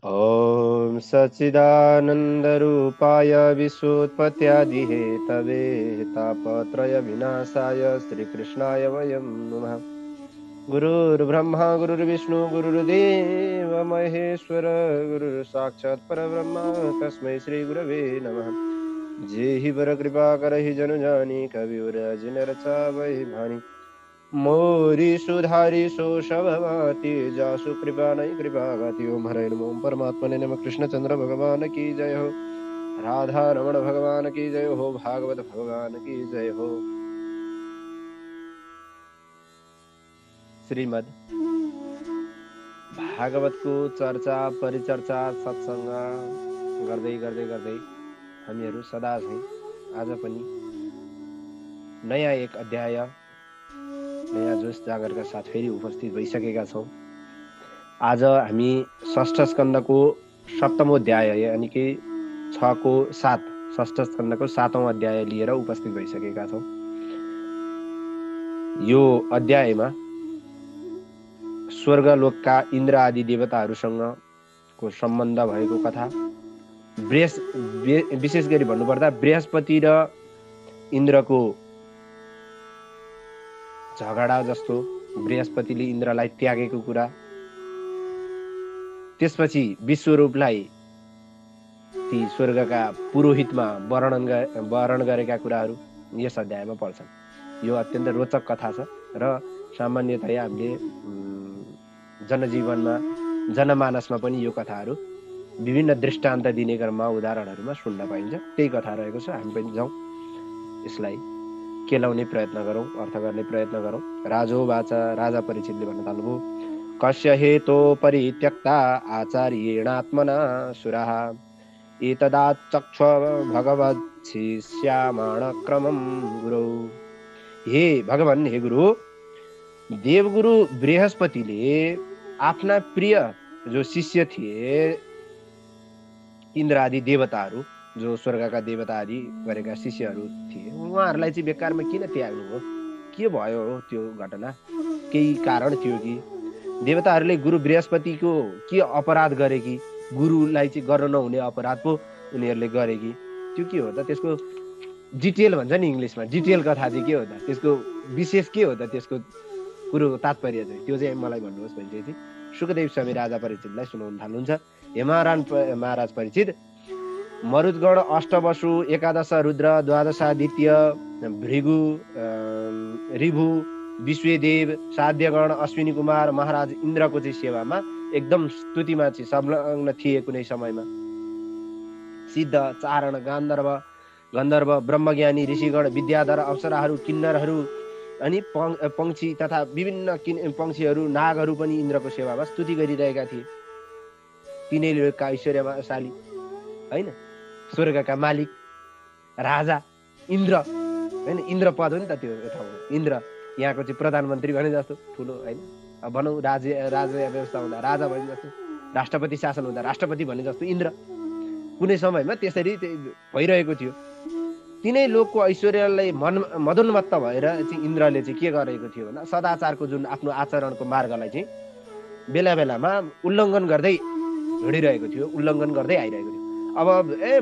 ॐ सच्चिदानन्दरूपाय विश्वोत्पत्त्यादिहेतवे तापत्रयविनाशाय श्रीकृष्णाय वयं नमः। गुरुर्ब्रह्मा गुरुर्विष्णु गुरुर्देव महेश्वर गुरुर्साक्षात् परब्रह्म तस्मै श्रीगुरवे नमः। जेहि वरकृपा करहि जनुजानि कवियुराजिन रचावहि भानि मोरी सुधारी सो स्वभावती जासु कृपा नहीं कृपा गति। ओम हरे नमो परमात्मने नमः। कृष्णचंद्र भगवान की जय हो। राधा रमण भगवान की जय हो। भागवत भगवान की जय हो। श्रीमद् भागवत को चर्चा परिचर्चा सत्संग गर्दै गर्दै गर्दै हामीहरू सदा झैं आज पनि नयाँ एक अध्याय नयाँ जोश जागरका साथ फेरि उपस्थित भइसकेका छौं। आज हामी षष्ठ स्कन्धको सप्तमौं अध्याय यानी कि 6 को 7 षष्ठ स्कन्धको 7औं अध्याय लिएर उपस्थित भइसकेका छौं। यो अध्यायमा स्वर्गलोकका इन्द्र आदि देवताहरूसँगको सम्बन्ध भएको कथा, विशेष गरी भन्नुपर्दा बृहस्पति र इन्द्रको झगडा जस्तो, बृहस्पतिले इन्द्रलाई त्यागेको कुरा, त्यसपछि विश्वरूपलाई ती स्वर्गका पुरोहितमा वर्णन गरेका कुराहरू यस अध्यायमा पर्छन्। यो अत्यन्त रोचक कथा छ र सामान्यतया हामीले जनजीवनमा जनमानसमा पनि यो कथाहरू विभिन्न दृष्टान्त दिने क्रममा उदाहरणहरूमा सुन्न पाइन्छ। त्यही कथा रहेको छ। हामी पनि जाउँ यसलाई केलाउने प्रयत्न गरौँ, अर्थ गर्ने प्रयत्न गरौँ। राजोवाच, राजा परीक्षितले भन्न थाल्नुभयो, कस्य हेतो परित्यक्ता आचार्येणात्मना सुराः एतदाचक्ष भगवच्छिष्यामाण क्रमं गुरौ। हे भगवान, हे गुरु, देवगुरु बृहस्पतिले आफ्ना प्रिय जो शिष्य थिए इन्द्र आदि देवताहरू, जो स्वर्गका देवता आदि गरेका शिष्यहरू थिए, उहाँहरूलाई चाहिँ बेकारमा किन त्याग्नु हो? के भयो हो त्यो घटना? केही कारण थियो कि? देवताहरूले गुरु बृहस्पतिको के अपराध गरे कि? गुरुलाई चाहिँ गर्न नहुने अपराध पो उनीहरूले गरे कि? त्यो के हो त? त्यसको डिटेल भन्छ नि इङ्ग्लिसमा, डिटेल कथा चाहिँ के हो त? त्यसको विशेष के हो त? त्यसको कुरो तात्पर्य चाहिँ त्यो चाहिँ मलाई भन्नुहोस् भनिसकेपछि सुखदेव स्वामी राजा परीक्षितलाई सुनाउन थाल्नुहुन्छ। हेमारान महाराज परीक्षित, मरुद्गण अष्टवसु एकादश रुद्र द्वादशादित्य भृगु ऋभु विश्वेदेव साध्यगण अश्विनी कुमार महाराज इन्द्रको चाहिँ सेवामा एकदम स्तुतिमा चाहिँ संलग्न थिए। कुनै समयमा सिद्ध चारण गन्धर्व ब्रह्मज्ञानी ऋषिगण विद्याधर अप्सराहरू किन्नरहरू अनि पंक्षी तथा विभिन्न पंक्षीहरू नागहरू पनि इन्द्रको सेवामा स्तुति गरिरहेका थिए। तिनै लोकका ऐश्वर्यशाली हैन, स्वर्गका मालिक राजा इन्द्र हैन, इन्द्र पद हो नि त त्यो ठाउँमा। इन्द्र यहाँको चाहिँ प्रधानमन्त्री भने जस्तो ठुलो हैन, भनौँ राज्य व्यवस्था हुँदा राजा भने जस्तो, राष्ट्रपति शासन हुँदा राष्ट्रपति भने जस्तो इन्द्र कुनै समयमा त्यसरी भइरहेको थियो। तिनै लोकको ऐश्वर्यलाई मदोन्मत्त भएर चाहिँ इन्द्रले चाहिँ के गरेको थियो भन्दा सदाचारको जुन आफ्नो आचरणको मार्गलाई चाहिँ बेला बेलामा उल्लङ्घन गर्दै हिँडिरहेको थियो, उल्लङ्घन गर्दै आइरहेको थियो। अब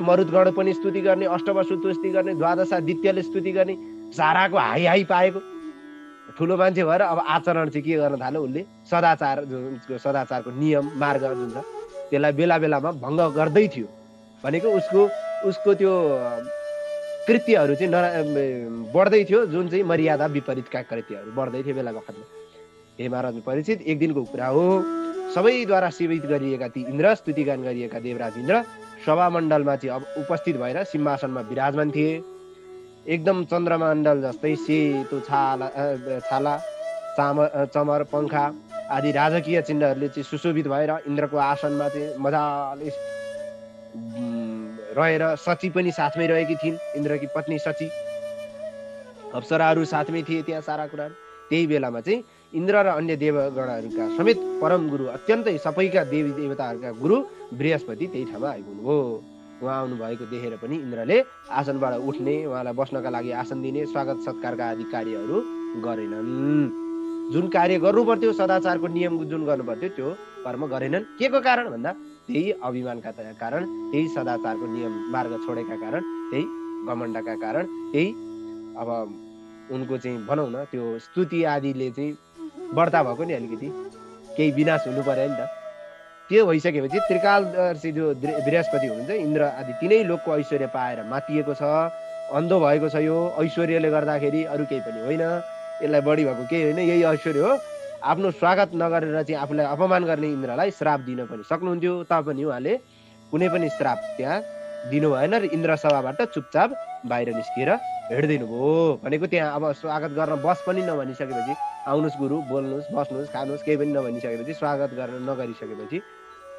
मरुद्गण पनि स्तुति गर्ने, अष्टवसु स्तुति गर्ने, द्वादशादित्यले स्तुति गर्ने, साराको हाई पाएको ठुलो मान्छे भएर अब आचरण चाहिँ के गर्न थाल्यो? उसले सदाचारको नियम मार्ग जुन छ त्यसलाई बेला बेलामा भङ्ग गर्दै थियो। भनेको उसको त्यो कृत्यहरू चाहिँ बढ्दै थियो, जुन चाहिँ मर्यादा विपरीतका कृत्यहरू बढ्दै थियो बेला बखतमा। हे महाराज परीक्षित, एक दिनको कुरा हो, सबैद्वारा सेवित गरिएका ती इन्द्र, स्तुतिगान गरिएका देवराज इन्द्र सभामण्डलमा चाहिँ अब उपस्थित भएर सिंहासनमा विराजमान थिए। एकदम चन्द्रमण्डल जस्तै सेतो छाला चमर पंखा आदि राजकीय चिन्हहरूले चाहिँ सुशोभित भएर इन्द्रको आसनमा चाहिँ मजाले रहेर सची पनि साथमै रहेकी थिइन्। इन्द्रकी पत्नी सची, अप्सराहरू साथमै थिए त्यहाँ सारा कुराहरू। त्यही बेलामा चाहिँ इन्द्र र अन्य देवगणहरूका समेत परम गुरु, अत्यन्तै सबैका देवी देवताहरूका गुरु बृहस्पति त्यही ठाउँमा आइपुग्नुभयो। उहाँ आउनुभएको देखेर पनि इन्द्रले आसनबाट उठ्ने, उहाँलाई बस्नका लागि आसन दिने, स्वागत सत्कारका आदि कार्यहरू गरेनन्। जुन कार्य गर्नु पर्थ्यो, सदाचारको नियम जुन गर्नु पर्थ्यो त्यो कर्म गरेनन्। के को कारण भन्दा त्यही अभिमानका कारण, त्यही सदाचारको नियम मार्ग छोडेका कारण, त्यही घमण्डका कारण, त्यही अब उनको चाहिँ भनौँ न त्यो स्तुति आदिले चाहिँ बढ्ता भएको नि अलिकति केही विनाश हुनु पर्यो नि त। त्यो भइसकेपछि त्रिकालदर्शी जो बृहस्पति हुनुहुन्छ इन्द्र आदि तिनै लोकको ऐश्वर्य पाएर मातिएको छ, अन्धो भएको छ। यो ऐश्वर्यले गर्दाखेरि अरू केही पनि होइन, यसलाई बढी भएको केही होइन, यही ऐश्वर्य हो। आफ्नो स्वागत नगरेर चाहिँ आफूलाई अपमान गर्ने इन्द्रलाई श्राप दिन पनि सक्नुहुन्थ्यो, तापनि उहाँले कुनै पनि श्राप त्यहाँ दिनु भएन र इन्द्र सभाबाट चुपचाप बाहिर निस्किएर हिँड्दिनु भयो। भनेको त्यहाँ अब स्वागत गर्न बस पनि नभनिसकेपछि, आउनुहोस् गुरु, बोल्नुहोस्, बस्नुहोस्, खानुहोस्, केही पनि नभनिसकेपछि, स्वागत गर्न नगरिसकेपछि,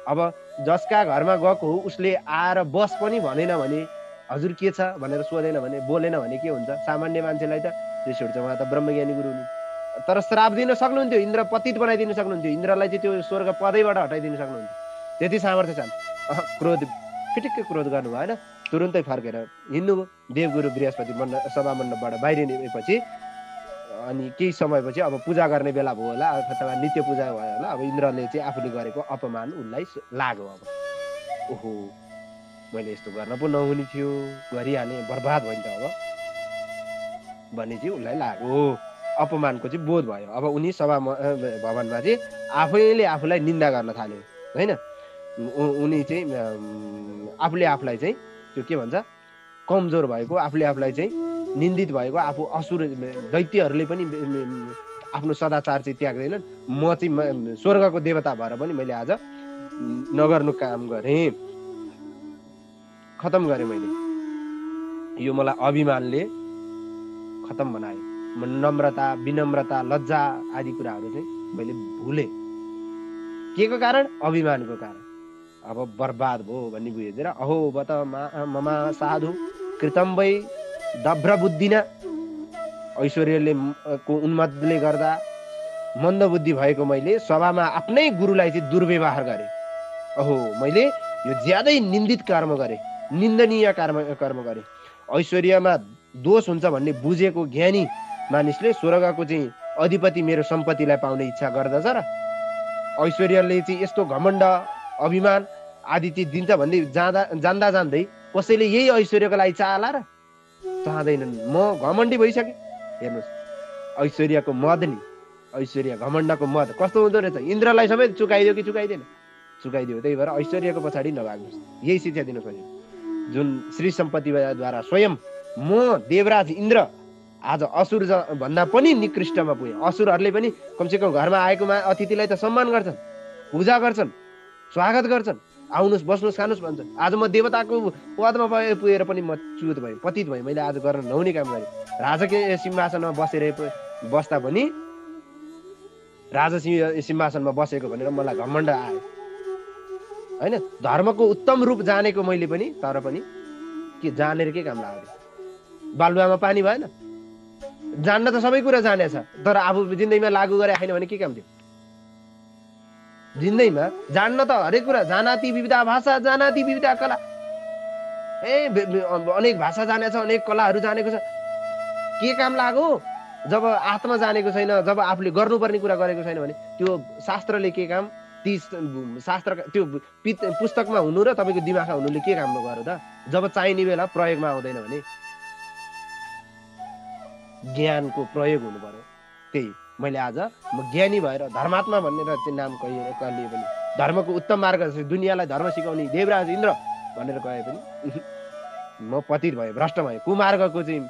अब जसका घरमा गएको हो उसले आएर बस पनि भनेन भने, हजुर के छ भनेर सोधेन भने, बोलेन भने के हुन्छ? सामान्य मान्छेलाई त रिस उठ्छ, उहाँ त ब्रह्मज्ञानी गुरु हुनु। तर श्राप दिन सक्नुहुन्थ्यो, इन्द्र पतित बनाइदिन सक्नुहुन्थ्यो, इन्द्रलाई चाहिँ त्यो स्वर्ग पदैबाट हटाइदिन सक्नुहुन्थ्यो, त्यति सामर्थ्य छन्। क्रोध फिटिक्कै क्रोध गर्नु भएन, तुरुन्तै फर्केर हिँड्नुभयो। देवगुरु बृहस्पति सभा मण्डपबाट बाहिरिएपछि अनि केही समयपछि अब पूजा गर्ने बेला भयो होला, अथवा नित्य पूजा भयो होला। अब इन्द्रले चाहिँ आफूले गरेको अपमान उसलाई लाग्यो। अब ओहो, मैले यस्तो गर्न पो नहुने थियो, गरिहालेँ, बर्बाद भयो नि त अब भन्ने चाहिँ उसलाई लाग्यो। अपमानको चाहिँ बोध भयो। अब उनी सभा भवनमा चाहिँ आफैले आफूलाई निन्दा गर्न थाल्यो होइन। उनी चाहिँ आफूले आफूलाई चाहिँ त्यो के भन्छ, कमजोर भएको, आफूले आफूलाई चाहिँ निन्दित भएको, आफू असुर दैत्यहरूले पनि आफ्नो सदाचार चाहिँ त्याग्दैनन्, म चाहिँ स्वर्गको देवता भएर पनि मैले आज नगर्नु काम गरेँ, खतम गरेँ मैले। यो मलाई अभिमानले खतम बनायो। नम्रता, विनम्रता, लज्जा आदि कुराहरू चाहिँ मैले भुलेँ। के को कारण? अभिमानको कारण। अब बर्बाद भयो भन्ने बुझेर अहो बत ममा साधु कृतम वै दभ्र बुद्धिना, ऐश्वर्यले को उन्मादले गर्दा मन्द बुद्धि भएको मैले सभामा आफ्नै गुरुलाई चाहिँ दुर्व्यवहार गरेँ। अहो, मैले यो ज्यादै निन्दित कर्म गरेँ, निन्दनीय कर्म गरेँ। ऐश्वर्यमा दोष हुन्छ भन्ने बुझेको ज्ञानी मानिसले स्वर्गको चाहिँ अधिपति मेरो सम्पत्तिलाई पाउने इच्छा गर्दछ र ऐश्वर्यले चाहिँ यस्तो घमण्ड अभिमान आदि चाहिँ दिन्छ भन्दै जान्दा जान्दै कसैले यही ऐश्वर्यको लागि चाहला र? चाहँदैनन्। म घमण्डी भइसकेँ। हेर्नुहोस्, ऐश्वर्यको मद नि, ऐश्वर्य घमण्डको मद कस्तो हुँदो रहेछ। इन्द्रलाई समेत चुकाइदियो कि चुकाइदिएन? चुकाइदियो। त्यही भएर ऐश्वर्यको पछाडि नभाग्नुहोस्। यही शिक्षा दिन खोज्यो। जुन श्री सम्पत्तिद्वारा स्वयं म देवराज इन्द्र आज असुर भन्दा पनि निकृष्टमा पुगेँ। असुरहरूले पनि कमसेकम घरमा आएको अतिथिलाई त सम्मान गर्छन्, पूजा गर्छन्, स्वागत गर्छन्, आउनुहोस्, बस्नुहोस्, खानुहोस् भन्छन्। आज म देवताको पदमा पुगेर पनि म च्युत भएँ, पतित भएँ। मैले आज गर्न नहुने काम गरेँ। राजकीय सिंहासनमा बस्दा पनि राजकीय सिंहासनमा बसेको भनेर मलाई घमण्ड आयो होइन। धर्मको उत्तम रूप जानेको मैले पनि, तर पनि के जानेर के काम लाग्यो? बालुवामा पानी भएन? जान्न त सबै कुरा जानेछ, तर आफू जिन्दगीमा लागू गरे छैन भने के काम थियो? जिन्दगीमा जान्न त हरेक कुरा, जानाति विविधा भाषा, जानाति विविधा कला। अनेक भाषा जानेछ, अनेक कलाहरू जानेको छ, के काम लाग्यो? जब आत्मा जानेको छैन, जब आफूले गर्नुपर्ने कुरा गरेको छैन भने त्यो शास्त्रले के काम? ती शास्त्र त्यो पुस्तकमा हुनु र तपाईँको दिमागमा हुनुले के काम गर्यो त? जब चाहिने बेला प्रयोगमा आउँदैन भने ज्ञानको प्रयोग हुनु पर्यो। त्यही मैले आज म ज्ञानी भएर धर्मात्मा भनेर चाहिँ नाम कहिए पनि, धर्मको उत्तम मार्ग, दुनियाँलाई धर्म सिकाउने देवराज इन्द्र भनेर कहे पनि म पतित भएँ, भ्रष्ट भएँ, कुमार्गको चाहिँ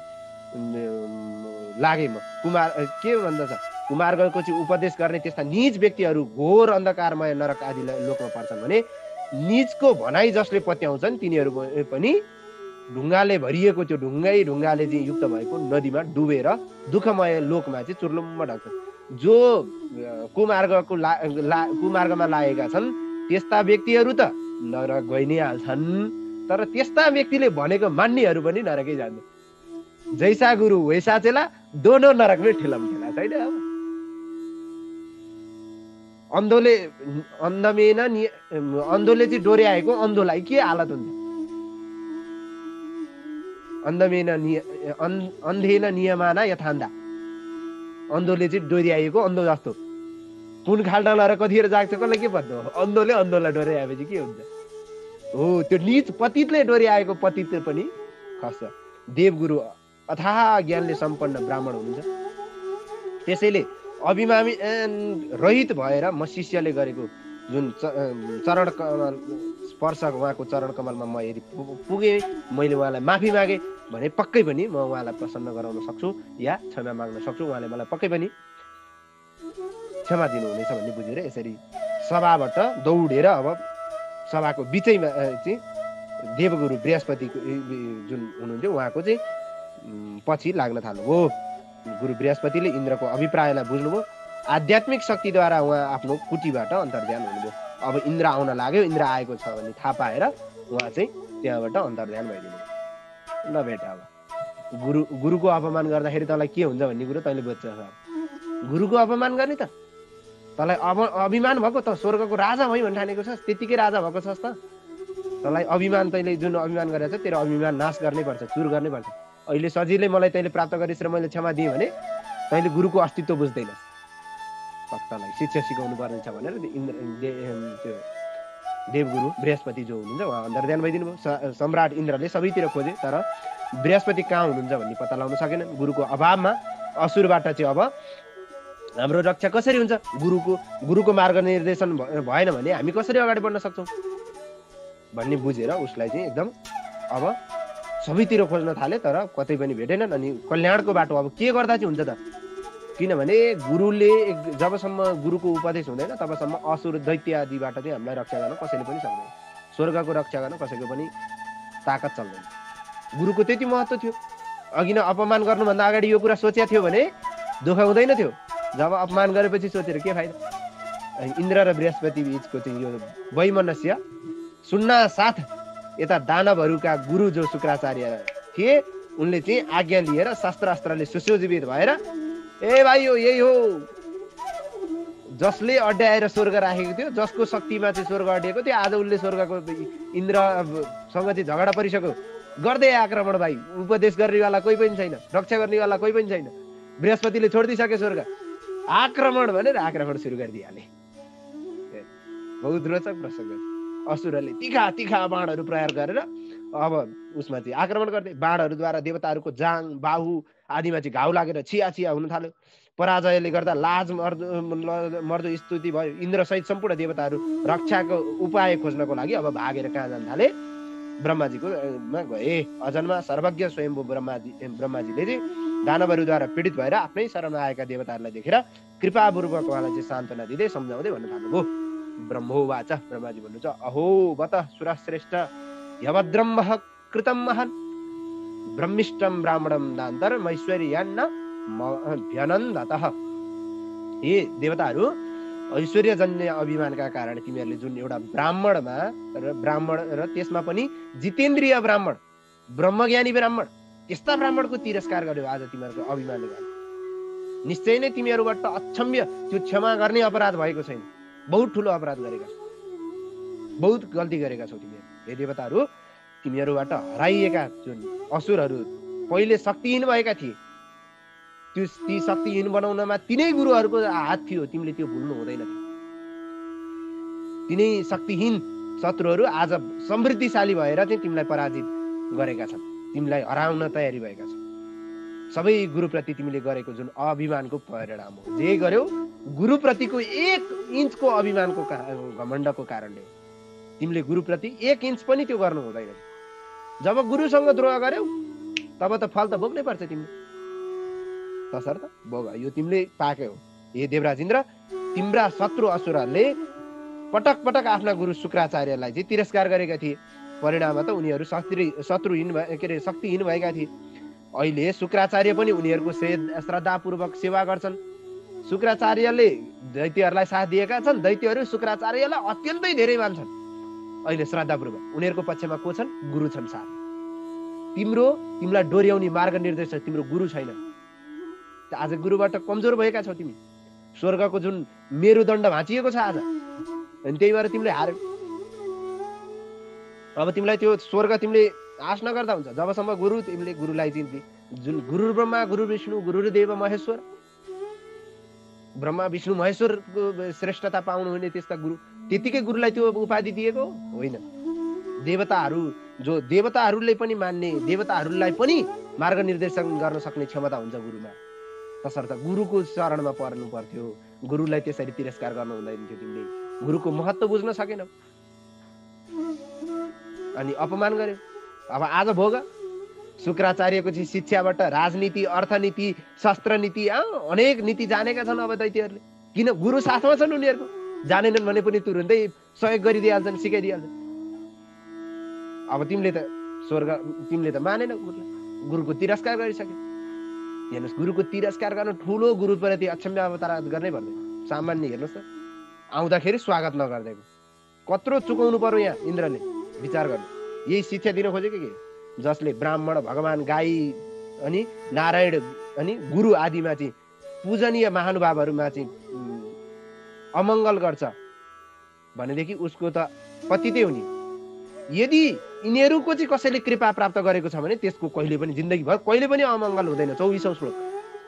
लागेँ म। कुमार के भन्दछ, कुमार्गको चाहिँ उपदेश गर्ने त्यस्ता निज व्यक्तिहरू घोर अन्धकारमय नरक आदि लोकमा पर्छन् भने निजको भनाइ जसले पत्याउँछन् तिनीहरू पनि ढुङ्गाले भरिएको त्यो ढुङ्गाले चाहिँ युक्त भएको नदीमा डुबेर दुःखमय लोकमा चाहिँ चुर्लुम्म ढल्छन्। जो कुमार्गमा लागेका छन् त्यस्ता व्यक्तिहरू त नरक गइ नै हाल्छन्, तर त्यस्ता व्यक्तिले भनेको मान्नेहरू पनि नरकै जान्छ। जैसा गुरु वैसा चेला, दोनों नरक में ठेलम ठेला छैन। अब अन्धोले चाहिँ डोर्याएको अन्धोलाई के हालत हुन्छ? अन्धेन नियमाना यथान्धा, अन्धोले चाहिँ डोर्याएको अन्धो जस्तो पुन खाल्टा लगाएर कतिखेर जाग्छ कसले के भन्नु अन्धोले अन्धोलाई डोर्याए आएपछि के हुन्छ हो त्यो निज पतितले डोर्याएको पतित पनि खस्छ देवगुरु अथाह ज्ञानले सम्पन्न ब्राह्मण हुनुहुन्छ त्यसैले अभिमानी रहित भएर म शिष्यले गरेको जुन चरण कमल स्पर्श उहाँको चरण कमलमा म यदि पुगेँ मैले उहाँलाई माफी मागेँ भने पक्कै पनि म उहाँलाई प्रसन्न गराउन सक्छु या क्षमा माग्न सक्छु उहाँले मलाई पक्कै पनि क्षमा दिनुहुनेछ भन्ने बुझेर यसरी सभाबाट दौडेर अब सभाको बिचैमा चाहिँ देवगुरु बृहस्पतिको जुन हुनुहुन्थ्यो उहाँको चाहिँ पछि लाग्न थाल्नुभयो गुरु बृहस्पतिले इन्द्रको अभिप्रायलाई बुझ्नुभयो आध्यात्मिक शक्तिद्वारा उहाँ आफ्नो कुटीबाट अन्तर्ध्यान हुनुभयो अब इन्द्र आउन लाग्यो इन्द्र आएको छ भन्ने थाहा पाएर उहाँ चाहिँ त्यहाँबाट अन्तर्ध्यान भइदिनु ल बेटा अब गुरुको अपमान गर्दाखेरि तँलाई के हुन्छ भन्ने कुरो तैँले बुझ्छ गुरुको अपमान गर्ने त तँलाई अभिमान भएको त स्वर्गको राजा भई भन्ने ठानेको छस् त्यतिकै राजा भएको छस् त तँलाई अभिमान तैँले जुन अभिमान गरेको छ तेरो अभिमान नाश गर्नै पर्छ चुर गर्नै पर्छ अहिले सजिलै मलाई तैँले प्राप्त गरिस् र मैले क्षमा दिएँ भने तैँले गुरुको अस्तित्व बुझ्दैनस् भक्तलाई शिक्षा सिकाउनु पर्ने छ भनेर त्यो देवगुरु बृहस्पति जो हुनुहुन्छ उहाँ अन्तर्ध्यान भइदिनु भयो सम्राट इन्द्रले सबैतिर खोजे तर बृहस्पति कहाँ हुनुहुन्छ भन्ने पत्ता लगाउन सकेनन् गुरुको अभावमा असुरबाट चाहिँ अब हाम्रो रक्षा कसरी हुन्छ गुरुको मार्गनिर्देशन भएन भने हामी कसरी अगाडि बढ्न सक्छौँ भन्ने बुझेर उसलाई चाहिँ एकदम अब सबैतिर खोज्न थाले तर कतै पनि भेटेनन् अनि कल्याणको बाटो अब के गर्दा चाहिँ हुन्छ त किनभने गुरुले जबसम्म गुरुको उपदेश हुँदैन तबसम्म असुर दैत्य आदिबाट चाहिँ हामीलाई रक्षा गर्न कसैले पनि सक्दैन स्वर्गको रक्षा गर्न कसैको पनि ताकत चल्दैन गुरुको त्यति महत्त्व थियो अघि नै अपमान गर्नुभन्दा अगाडि यो कुरा सोचेको थियो भने दुःख हुँदैन थियो जब अपमान गरेपछि सोचेर के फाइदा इन्द्र र बृहस्पति बीचको चाहिँ यो वैमनस्य सुन्ना साथ यता दानवहरूका गुरु जो शुक्राचार्य थिए उनले चाहिँ आज्ञा लिएर शास्त्र अस्त्रले सुशोभित भएर ए भाइ यो यही हो जसले अड्याएर स्वर्ग राखेको थियो जसको शक्तिमा चाहिँ स्वर्ग अड्याएको थियो आज उसले स्वर्गको इन्द्रसँग चाहिँ झगडा परिसक्यो गर्दै आक्रमण भाइ उपदेश गर्नेवाला कोही पनि छैन रक्षा गर्नेवाला कोही पनि छैन बृहस्पतिले छोडिदिइसके स्वर्ग आक्रमण भनेर आक्रमण सुरु गरिदिइहाले बहुत रोचक प्रसङ्ग असुरले तिखा बाणहरू प्रहार गरेर अब उसमा चाहिँ आक्रमण गर्दै बाणहरूद्वारा देवताहरूको जाङ बाहु आदिमा चाहिँ घाउ लागेर छिया हुन थाल्यो पराजयले गर्दा लाज मर्दो स्तुति भयो इन्द्रसहित सम्पूर्ण देवताहरू रक्षाको उपाय खोज्नको लागि अब भागेर कहाँ जान थाले ब्रह्माजीको गए अजन्मा सर्वज्ञ स्वयम्भू ब्रह्माजीले चाहिँ दानवहरूद्वारा पीडित भएर आफ्नै शरणमा आएका देवताहरूलाई देखेर कृपापूर्वक उहाँलाई चाहिँ सान्त्वना दिँदै सम्झाउँदै भन्न थाल्नुभयो ब्रह्मोवाच ब्रह्माजी भन्नुहुन्छ अहो बत सुरश्रेष्ठ यवद्रम कृतम महन् ब्रह्मिष्टम ब्राह्मणम दान्तर मैश्वर्यान्न भ्यनन्दतः हे देवताहरू ऐश्वर्यजन्य अभिमानका कारण तिमीहरूले जुन एउटा ब्राह्मण र त्यसमा पनि जितेन्द्रिय ब्राह्मण ब्रह्मज्ञानी ब्राह्मण त्यस्ता ब्राह्मणको तिरस्कार गर्यो आज तिमीहरूको अभिमानले गर्यो निश्चय नै तिमीहरूबाट अक्षम्य त्यो क्षमा गर्ने अपराध भएको छैन बहुत ठुलो अपराध गरेका छौ बहुत गल्ती गरेका छौ तिमीहरू हे देवताहरू तिमीहरूबाट हराइएका जुन असुरहरू पहिले शक्तिहीन भएका थिए ती शक्तिहीन बनाउनमा तिनै गुरुहरूको हात थियो तिमीले त्यो भुल्नु हुँदैन तिनै शक्तिहीन शत्रुहरू आज समृद्धिशाली भएर चाहिँ तिमीलाई पराजित गरेका छन् तिमीलाई हराउन तयारी भएका छन् सबै गुरुप्रति तिमीले गरेको जुन अभिमानको परिणाम हो जे गर्यौ गुरुप्रतिको 1 इन्चको अभिमानको घमण्डको कारणले हो तिमीले गुरुप्रति 1 इन्च पनि त्यो गर्नु हुँदैन जब गुरुसँग द्रोह गर्यौ तब त फल त भोग्नै पर्छ तिमीले तसर्थ भोग यो तिमीले पाके हो हे देवराज इन्द्र तिम्रा शत्रु असुरहरूले पटक पटक आफ्ना गुरु शुक्राचार्यलाई चाहिँ तिरस्कार गरेका थिए परिणाममा त उनीहरू शक्तिहीन भएका थिए अहिले शुक्राचार्य पनि उनीहरूको श्रद्धापूर्वक सेवा गर्छन् शुक्राचार्यले दैत्यहरूलाई साथ दिएका छन् दैत्यहरू शुक्राचार्यलाई अत्यन्तै धेरै मान्छन् अहिले श्रद्धापूर्वक उनीहरूको पक्षमा को छन् गुरु छन् साथ तिमीलाई डोर्याउने मार्ग निर्देशक तिम्रो गुरु छैन आज गुरुबाट कमजोर भएका छौ तिमी स्वर्गको जुन मेरुदण्ड भाँचिएको छ आज अनि त्यही भएर तिमीले हार्यौ अब तिमीलाई त्यो स्वर्ग तिमीले आश नगर्दा हुन्छ जबसम्म तिमीले गुरुलाई चिन्ती जुन गुरु ब्रह्मा गुरु विष्णु गुरु देव महेश्वर ब्रह्मा विष्णु महेश्वरको श्रेष्ठता पाउनु हुने त्यस्ता गुरु, त्यतिकै गुरुलाई त्यो उपाधि दिएको होइन। देवताहरू जो देवताहरूले पनि मान्ने, देवताहरूलाई पनि मार्गनिर्देशन गर्न सक्ने क्षमता हुन्छ गुरुमा। तसर्थ गुरुको शरणमा पर्नु पर्थ्यो। गुरुलाई त्यसरी तिरस्कार गर्नु हुँदैन थियो। तिमीले गुरुको महत्त्व बुझ्न सकेनौ अनि अपमान गर्यो। अब आज भोग शुक्राचार्यको चाहिँ शिक्षाबाट राजनीति, अर्थनीति, शस्त्रनीति, अनेक नीति जानेका छन् अब दैत्यहरूले। किन? गुरु साथमा छन् उनीहरूको। जानेनन् भने पनि तुरुन्तै सहयोग गरिदिइहाल्छन्, सिकाइदिइहाल्छन्। अब तिमीले त मानेनौ, गुरुको तिरस्कार गरिसक्यो। हेर्नुहोस्, गुरुको तिरस्कार गर्न ठुलो गुरुप्रति अक्षम्य अवतार गर्नै पर्दैन। सामान्य हेर्नुहोस् त, आउँदाखेरि स्वागत नगरिदिएको कत्रो चुकाउनु पर्यो यहाँ इन्द्रले। विचार गर्नु। यही शिक्षा दिन खोजेको के? जसले ब्राह्मण, भगवान, गाई अनि नारायण अनि गुरु आदिमा चाहिँ पूजनीय महानुभावहरूमा चाहिँ अमङ्गल गर्छ भनेदेखि उसको त पतितै हुने। यदि यिनीहरूको चाहिँ कसैले कृपा प्राप्त गरेको छ भने त्यसको कहिले पनि जिन्दगीभर कहिले पनि अमङ्गल हुँदैन। 24औं श्लोक।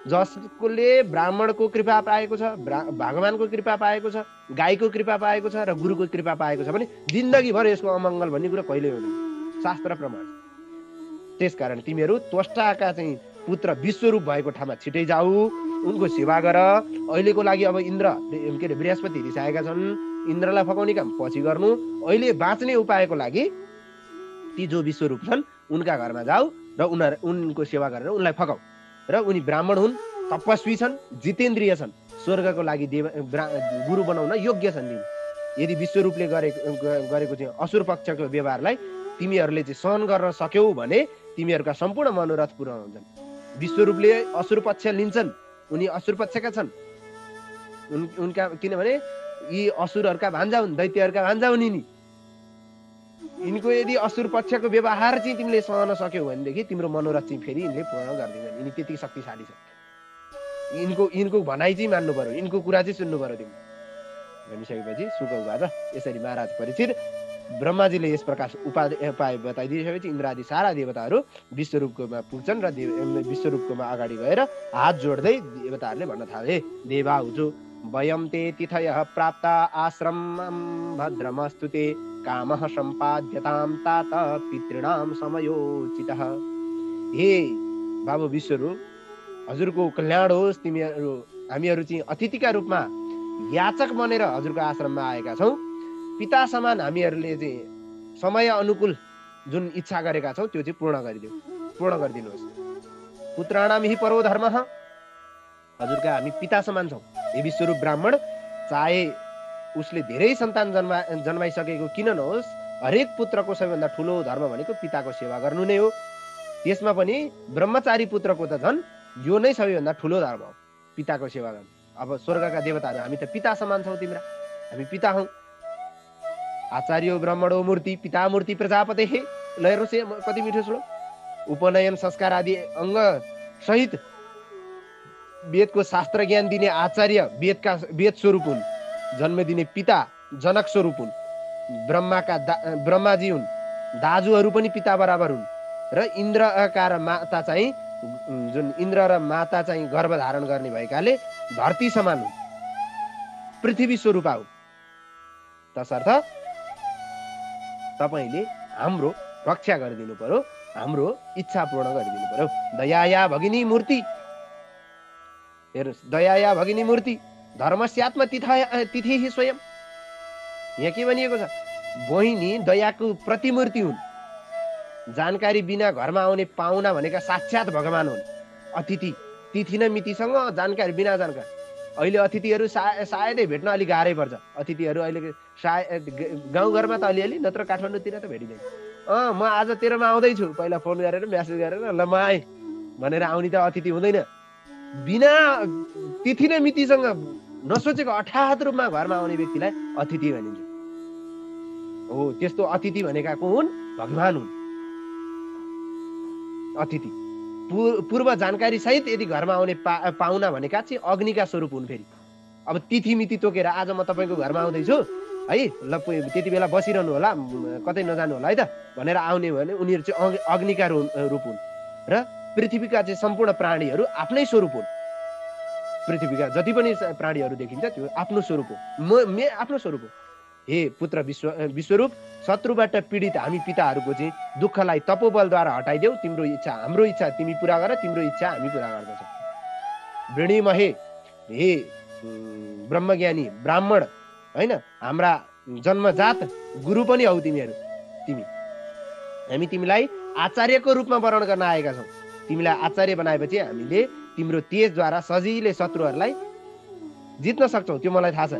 जसले ब्राह्मणको कृपा पाएको छ, भगवानको कृपा पाएको छ, गाईको कृपा पाएको छ र गुरुको कृपा पाएको छ भने जिन्दगीभर यसको अमङ्गल भन्ने कुरा कहिल्यै हुँदैन। शास्त्र प्रमाण। त्यसकारण तिमीहरू त्वष्टाका चाहिँ पुत्र विश्वरूप भएको ठाउँमा छिटै जाऊ, उनको सेवा गर। अहिलेको लागि अब इन्द्र के अरे बृहस्पति रिसाएका छन्, इन्द्रलाई फकाउने काम पछि गर्नु। अहिले बाँच्ने उपायको लागि ती जो विश्वरूप छन् उनका घरमा जाऊ र उनको सेवा गरेर उनलाई फकाऊ। र उनी ब्राह्मण हुन्, तपस्वी छन्, जितेन्द्रिय छन्, स्वर्गको लागि गुरु बनाउन योग्य छन्। यदि विश्वरूपले गरेको चाहिँ असुर पक्षको व्यवहारलाई तिमीहरूले चाहिँ सहन गर्न सक्यौ भने तिमीहरूका सम्पूर्ण मनोरथ पूर्ण हुन्छन्। विश्वरूपले असुर पक्ष लिन्छन्, उनी असुर पक्षका छन्। उनका किनभने यी असुरहरूका भान्जा हुन्, दैत्यहरूका भान्जा हुन् यिनी। यिनको यदि असुर पक्षको व्यवहार चाहिँ तिमीले सहन सक्यौ भनेदेखि तिम्रो मनोरथ चाहिँ फेरि यिनले पूर्ण गरिदिन्छन्। यिनी त्यति शक्तिशाली छन्। यिनको भनाइ चाहिँ मान्नु पर्यो, यिनको कुरा चाहिँ सुन्नु पर्यो तिमीले भनिसकेपछि सुक उवाच। यसरी महाराज परीक्षित ब्रह्माजीले यस प्रकार उपाय बताइदिएपछि इन्द्र आदि सारा देवताहरू विश्वरूपकोमा पुग्छन् र विश्वरूपकोमा अगाडि गएर हात जोड्दै देवताहरूले भन्न थाले, देवाहुजु वयं ते तिथयः प्राप्ता आश्रमं भद्रमस्तु ते कामः सम्पाद्यतां तात पितॄणां समयोचितः। हे बाबु विश्वरूप, हजुरको कल्याण होस्। तिमीहरू हामीहरू चाहिँ अतिथिका रूपमा याचक बनेर हजुरको आश्रममा आएका छौँ। पिता समान हामीहरूले चाहिँ समय अनुकूल जुन इच्छा गरेका छौँ त्यो चाहिँ पूर्ण गरिदिनुहोस्। पुत्राणाम हि परो धर्मः। हजुरका हामी पिता समान छौँ। हे विश्वरूप ब्राह्मण, चाहे उसले धेरै सन्तान जन्माइसकेको किन नहोस्, हरेक पुत्रको सबैभन्दा ठुलो धर्म भनेको पिताको सेवा गर्नु नै हो। त्यसमा पनि ब्रह्मचारी पुत्रको त झन् यो नै सबैभन्दा ठुलो धर्म हो, पिताको सेवा गर्नु। अब स्वर्गका देवताहरू हामी त पिता समान छौँ, तिम्रा हामी पिता हौँ। आचार्यो ब्रह्मणो मूर्ति पिता मूर्ति प्रजापते। ल हेर्नुहोस् कति मिठो श्लोक। उपनयन संस्कार आदि अङ्ग सहित वेदको शास्त्र ज्ञान दिने आचार्य वेद स्वरूप हुन्। जन्म दिने पिता जनक स्वरूप हुन्। ब्रह्माजी हुन्। दाजुहरू पनि पिता बराबर हुन्। र इन्द्रका र माता चाहिँ जुन इन्द्र र माता चाहिँ गर्भ धारण गर्ने भएकाले धरती समान हुन्, पृथ्वी स्वरूपा हुन्। तसर्थ तपाईले हाम्रो रक्षा गरिदिनु पर्यो, हाम्रो इच्छा पूर्ण गरिदिनु पर्यो। दयाया भगिनी मूर्ति। हेर्नुहोस्, दयाया भगिनी मूर्ति धर्मस्यात्म तिथि स्वयं। यहाँ के भनिएको छ? बहिनी दयाको प्रतिमूर्ति हुन्। जानकारी बिना घरमा आउने पाहुना भनेका साक्षात भगवान हुन्। अतिथि तिथि न मितिसँग जानकारी बिना जानकारी। अहिले अतिथिहरू सायदै भेट्न अलिक गाह्रै पर्छ। अतिथिहरू अहिले सायद गाउँघरमा त अलिअलि, नत्र काठमाडौँतिर त भेटिँदैन। म आज तेरोमा आउँदैछु, पहिला फोन गरेर म्यासेज गरेर ल म आएँ भनेर आउने त अतिथि हुँदैन। बिना तिथि न मितिसँग नसोचेको हठात रूपमा घरमा आउने व्यक्तिलाई अतिथि भनिन्छ। हो, त्यस्तो अतिथि भनेका को हुन्? भगवान हुन्। अतिथि पूर्व जानकारी सहित यदि घरमा आउने पाहुना भनेका चाहिँ अग्निका स्वरूप हुन्। फेरि अब तिथि मिति तोकेर आज म तपाईँको घरमा आउँदैछु है, ल त्यति बेला बसिरहनु होला, कतै नजानु होला है त भनेर आउने भने उनीहरू चाहिँ अग्निका रूप हुन्। र पृथ्वीका चाहिँ सम्पूर्ण प्राणीहरू आफ्नै स्वरूप हुन्। पृथ्वीका जति पनि प्राणीहरू देखिन्छ त्यो आफ्नो स्वरूप हो, आफ्नो स्वरूप हो। हे पुत्र विश्वरूप, शत्रुबाट पीडित हामी पिताहरूको चाहिँ दुःखलाई तपोबलद्वारा हटाइदेऊ। तिम्रो इच्छा हाम्रो इच्छा तिमी पुरा गर, तिम्रो इच्छा हामी पुरा गर्दछौँ। वृणीमहे, हे ब्रह्मज्ञानी ब्राह्मण होइन, हाम्रा जन्मजात गुरु पनि हौ तिमीहरू। हामी तिमीलाई आचार्यको रूपमा वर्ण गर्न आएका छौँ। तिमीलाई आचार्य बनाएपछि हामीले तिम्रो तेजद्वारा सजिलै शत्रुहरूलाई जित्न सक्छौँ, त्यो मलाई थाहा छ।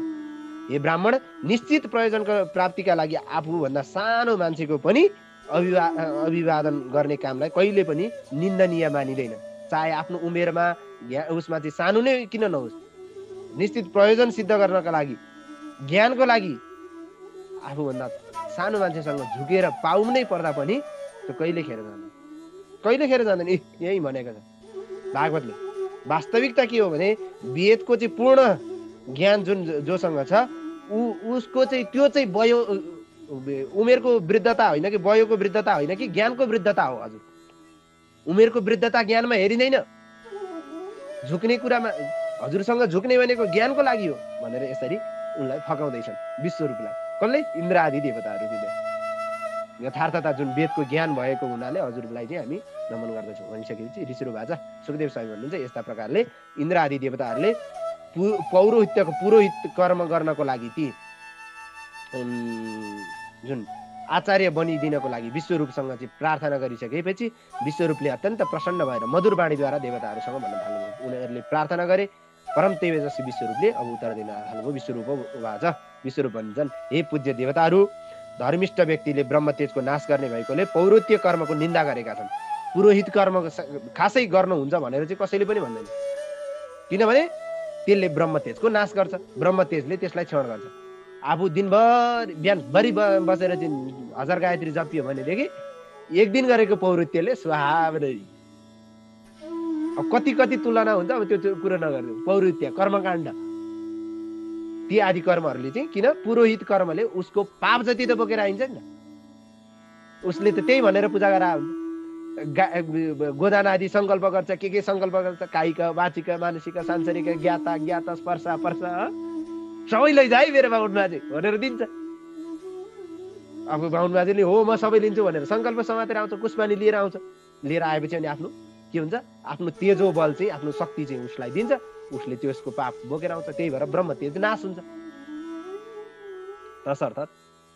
हे ब्राह्मण, निश्चित प्रयोजनको प्राप्तिका लागि आफूभन्दा सानो मान्छेको पनि अभिवादन गर्ने कामलाई कहिले पनि निन्दनीय मानिँदैन, चाहे आफ्नो उमेरमा उसमा चाहिँ सानो नै किन नहोस्। निश्चित प्रयोजन सिद्ध गर्नका लागि, ज्ञानको लागि आफूभन्दा सानो मान्छेसँग झुकेर पाउनै पर्दा पनि त्यो कहिले खेर जाँदैन। यही भनेको छ भागवतले। वास्तविकता के हो भने वेदको चाहिँ पूर्ण ज्ञान जोसँग छ उसको चाहिँ त्यो चाहिँ उमेरको वृद्धता होइन कि वयोको वृद्धता होइन कि ज्ञानको वृद्धता हो। हजुर, उमेरको वृद्धता ज्ञानमा हेरिँदैन। झुक्ने कुरामा हजुरसँग झुक्ने भनेको ज्ञानको लागि हो भनेर यसरी उनलाई फकाउँदैछन् विश्वरूपलाई। कसले? इन्द्र आदि देवताहरूले। यथार्थता जुन वेदको ज्ञान भएको हुनाले हजुरलाई चाहिँ हामी नमन गर्दछौँ भनिसकेपछि ऋषिहरू भाषा सुखदेव स्वामी भन्नुहुन्छ यस्ता प्रकारले इन्द्र आदि देवताहरूले पुरोहित कर्म गर्नको लागि ती जुन आचार्य बनिदिनको लागि विश्वरूपसँग चाहिँ प्रार्थना गरिसकेपछि विश्वरूपले अत्यन्त प्रसन्न भएर मधुर बाणीद्वारा देवताहरूसँग भन्न थाल्नुभयो। उनीहरूले प्रार्थना गरे, परम तेजस्वी विश्वरूपले अब उत्तर दिन थाल्नुभयो। विश्वरूप वाच, विश्वरूप भन्छन् हे पूज्य देवताहरू, धर्मिष्ठ व्यक्तिले ब्रह्म तेजको नाश गर्ने भएकोले पौरोहित्य कर्मको निन्दा गरेका छन्। पुरोहित कर्म खासै गर्नुहुन्छ भनेर चाहिँ कसैले पनि भन्दैन, किनभने त्यसले ब्रह्म तेजको नाश गर्छ, ब्रह्म तेजले त्यसलाई क्षण गर्छ। आफू दिनभर बिहानभरि बसेर चाहिँ 1000 गायत्री जपियो भनेदेखि एक दिन गरेको पौरोहित्यले स्वाहावरी अब कति तुलना हुन्छ। अब त्यो कुरो नगर्नु। पौरोहित्य कर्मकाण्ड ती आदि कर्महरूले चाहिँ किन पुरोहित कर्मले उसको पाप जति त बोकेर आइन्छ नि, उसले त त्यही भनेर पूजा गरा गोदान आदि सङ्कल्प गर्छ, के सङ्कल्प गर्छ, कायिक वाचिक मानसिक सांसारिक ज्ञाता स्पर्श सबै लैजाइ मेरो बाहुन बाजे भनेर दिन्छ। अब बाहुन बाजेले हो म सबै लिन्छु भनेर सङ्कल्प समातेर आउँछ, कुस्मानी लिएर आउँछ। लिएर आएपछि अनि आफ्नो के हुन्छ, आफ्नो तेजो बल चाहिँ आफ्नो शक्ति चाहिँ उसलाई दिन्छ, उसले त्यसको पाप बोकेर आउँछ। त्यही भएर ब्रह्म तेज नाश हुन्छ। तसर्थ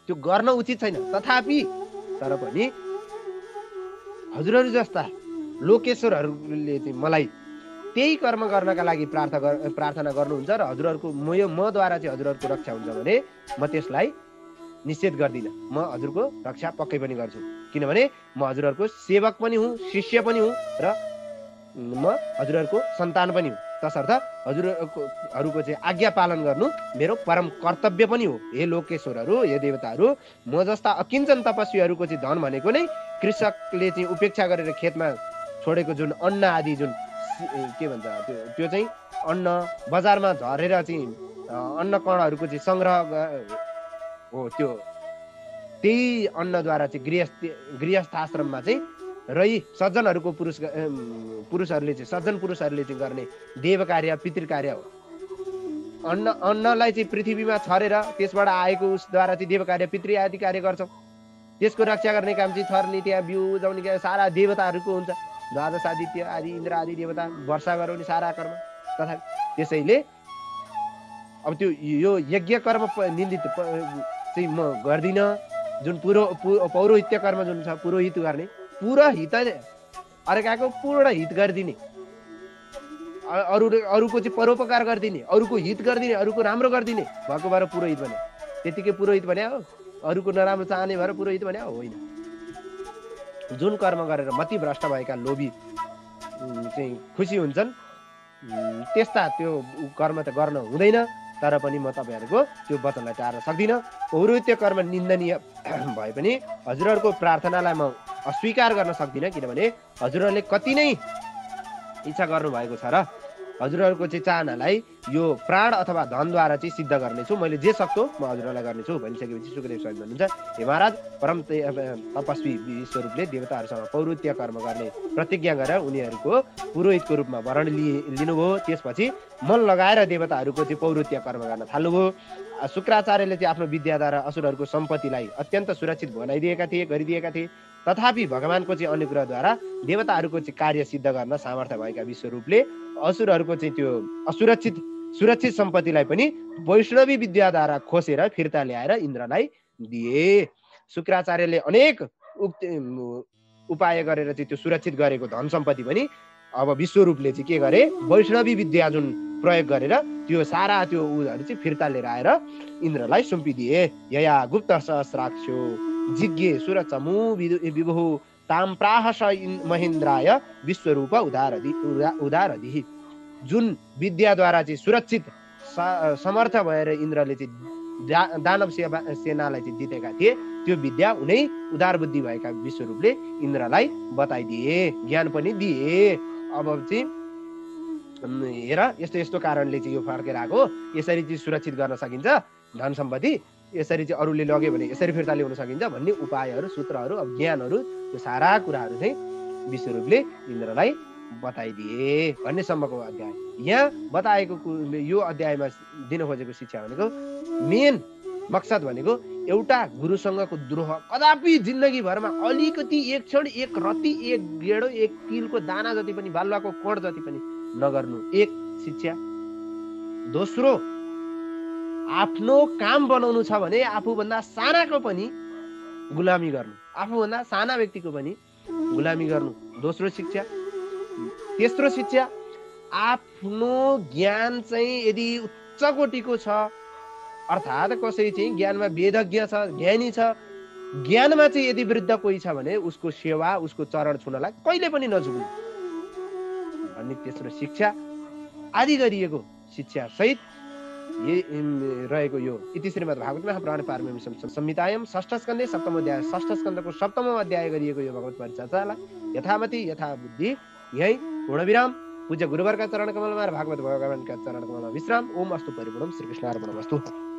त्यो गर्न उचित छैन। तथापि तर पनि हजुरहरू जस्ता लोकेश्वरहरूले चाहिँ मलाई त्यही कर्म गर्नका लागि प्रार्थना गर्नुहुन्छ र हजुरहरूको मद्वारा चाहिँ हजुरहरूको रक्षा हुन्छ भने म त्यसलाई निषेध गर्दिनँ। म हजुरको रक्षा पक्कै पनि गर्छु, किनभने म हजुरहरूको सेवक पनि हुँ, शिष्य पनि हुँ र म हजुरहरूको सन्तान पनि हुँ। तसर्थ हजुरहरूको चाहिँ आज्ञा पालन गर्नु मेरो परम कर्तव्य पनि हो। हे लोकेश्वरहरू, हे देवताहरू, म जस्ता अकिञ्चन तपस्वीहरूको चाहिँ धन भनेको नै कृषकले चाहिँ उपेक्षा गरेर खेतमा छोडेको जुन अन्न आदि जुन के भन्छ त्यो चाहिँ अन्न बजारमा झरेर चाहिँ अन्न कणहरूको चाहिँ सङ्ग्रह हो। त्यो त्यही अन्नद्वारा चाहिँ गृहस्थ आश्रममा चाहिँ रही सज्जनहरूको पुरुषहरूले चाहिँ सज्जन पुरुषहरूले चाहिँ गर्ने देव कार्य पितृ कार्य हो। अन्नलाई चाहिँ पृथ्वीमा छरेर त्यसबाट आएको उसद्वारा चाहिँ देव कार्य पितृ आदि कार्य गर्छौँ। त्यसको रक्षा गर्ने काम चाहिँ थर्ने त्यहाँ बिउ उजाउने सारा देवताहरूको हुन्छ। द्वादश आदित्य आदि इन्द्र आदि देवता वर्षा गराउने सारा कर्म। तथा त्यसैले अब त्यो यो यज्ञ कर्म निन्दित चाहिँ म गर्दिनँ। जुन पौरोहित्य कर्म जुन छ पुरोहित गर्ने पुरोहित अर्काको पूर्ण हित गरिदिने, अरूको चाहिँ परोपकार गरिदिने, अरूको हित गरिदिने, अरूको राम्रो गरिदिने भएको भएर पुरोहित भने। त्यतिकै पुरोहित भने हो, अरूको नराम्रो चाहने भएर पुरोहित भने होइन। जुन कर्म गरेर मति भ्रष्ट भएका लोभी चाहिँ खुसी हुन्छन् त्यस्ता त्यो कर्म त गर्न हुँदैन। तर पनि म तपाईँहरूको त्यो वचनलाई टार्न सक्दिनँ। पौरोहित्य कर्म निन्दनीय भए पनि हजुरहरूको प्रार्थनालाई म अस्वीकार गर्न सक्दिनँ, किनभने हजुरहरूले कति नै इच्छा गर्नुभएको छ र हजुरहरूको चाहिँ चाहनालाई यो प्राण अथवा धनद्वारा चाहिँ सिद्ध गर्नेछु, मैले जे सक्दो म हजुरहरूलाई गर्नेछु भनिसकेपछि सुखदेव स्वामी भन्नुहुन्छ, हे महाराज, परम तपस्वी विश्वरूपले देवताहरूसँग पौरोहित्य कर्म गर्ने प्रतिज्ञा गरेर उनीहरूको पुरोहितको रूपमा वरण लिनुभयो। त्यसपछि मन लगाएर देवताहरूको चाहिँ पौरोहित्य कर्म गर्न थाल्नुभयो। शुक्राचार्यले चाहिँ आफ्नो विद्याद्वारा असुरहरूको सम्पत्तिलाई अत्यन्त सुरक्षित गरिदिएका थिए। तथापि भगवानको चाहिँ अनुग्रहद्वारा देवताहरूको चाहिँ कार्य सिद्ध गर्न सामर्थ्य भएका विश्वरूपले असुरहरूको चाहिँ त्यो सुरक्षित सम्पत्तिलाई पनि वैष्णवी विद्याद्वारा खोसेर फिर्ता ल्याएर इन्द्रलाई दिए। शुक्राचार्यले अनेक उपाय गरेर चाहिँ त्यो सुरक्षित गरेको धन सम्पत्ति पनि अब विश्वरूपले चाहिँ के गरे, वैष्णवी विद्या जुन प्रयोग गरेर त्यो सारा त्यो उहरू चाहिँ फिर्ता लिएर आएर इन्द्रलाई सुम्पिदिए। यया गुप्त सहस्राक्षो जिज्ञे सुरचमु विभु ताम प्राहस महेन्द्राय विश्वरूप उदारधि। जुन विद्याद्वारा चाहिँ सुरक्षित समर्थ भएर इन्द्रले चाहिँ दानव सेनालाई चाहिँ जितेका थिए, त्यो विद्या उनै उदार बुद्धि भएका विश्वरूपले इन्द्रलाई बताइदिए, ज्ञान पनि दिए। अब चाहिँ हेर, यस्तो यस्तो कारणले चाहिँ यो फर्केर आएको, यसरी चाहिँ सुरक्षित गर्न सकिन्छ धन सम्पत्ति, यसरी चाहिँ अरूले लग्यो भने यसरी फिर्ता ल्याउन सकिन्छ भन्ने उपायहरू, सूत्रहरू, अब ज्ञानहरू, यो सारा कुराहरू चाहिँ विश्वरूपले इन्द्रलाई बताइदिए भन्ने सम्मको अध्याय यहाँ बताएको। यो अध्यायमा दिन खोजेको शिक्षा भनेको मेन मकसद भनेको एउटा गुरुसँगको द्रोह कदापि जिन्दगीभरमा अलिकति एक क्षण, एक रति, एक गेडो, एक तिलको दाना जति पनि, बालुवाको कण जति पनि नगर्नु, एक शिक्षा। दोस्रो, आफ्नो काम बनाउनु छ भने आफूभन्दा सानाको पनि गुलामी गर्नु, आफूभन्दा साना व्यक्तिको पनि गुलामी गर्नु, दोस्रो शिक्षा। तेस्रो शिक्षा, आफ्नो ज्ञान चाहिँ यदि उच्च कोटिको छ, अर्थात् कसै चाहिँ ज्ञानमा वेदज्ञ छ, ज्ञानी छ, ज्ञानमा चाहिँ यदि वृद्ध कोही छ भने उसको सेवा, उसको चरण छुनलाई कहिले पनि नझुक्नु भन्ने तेस्रो शिक्षा आदि गरिएको शिक्षा सहित रहेको यो इति श्रीमद् भागवत महापुराण पारमेश्वर संहितायां षष्ठ स्कन्धे सप्तम अध्याय, षष्ठ स्कन्धको सप्तमौं अध्याय गरिएको यो भगवत परिचर्चालाई यथामति यथा बुद्धि यही पूर्ण विराम। पूज्य गुरुवरका चरण कमलमा र भागवत भगवानका चरण कमलमा विश्राम। ओम अस्तु परिपूर्णम। श्री कृष्णार्पणमस्तु।